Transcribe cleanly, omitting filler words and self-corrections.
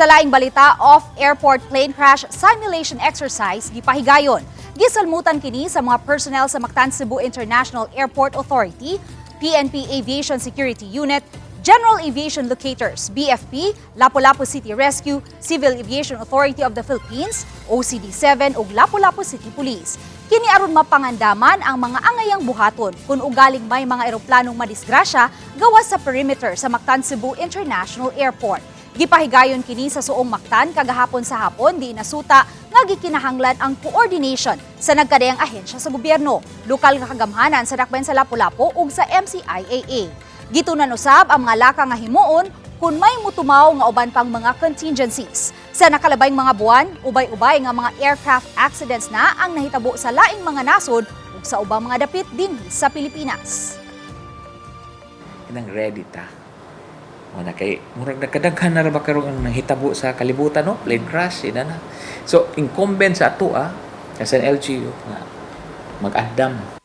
Sa laing balita, off-airport plane crash simulation exercise, Gipahigayon. Gisalmutan kini sa mga personnel sa Mactan Cebu International Airport Authority, PNP Aviation Security Unit, General Aviation Locators, BFP, Lapu-Lapu City Rescue, Civil Aviation Authority of the Philippines, OCD-7 ug Lapu-Lapu City Police. Kini aron mapangandaman ang mga angayang buhaton kung ugaling may mga eroplanong madisgrasya gawas sa perimeter sa Mactan Cebu International Airport. Gipahigayon kini sa suong Mactan kagahapon sa hapon di nasuta nga gikinahanglan ang coordination sa nagkadayang ahensya sa gobyerno, lokal nga kagamhanan sa dakbayan sa Lapu-Lapu ug sa MCIAA. Gitunan usab ang mga laka nga himuon kung may mutumaw nga uban pang mga contingencies. Sa nakalabayng mga buwan, ubay-ubay nga mga aircraft accidents na ang nahitabo sa laing mga nasod ug sa ubang mga dapit dinhi sa Pilipinas. Inang ready ta. Wala kay murag nakadaghan na ra ba karon ang nahitabo sa kalibutan no, plane crash ina na. So incumbent sa ato as an LGU nga mag-andam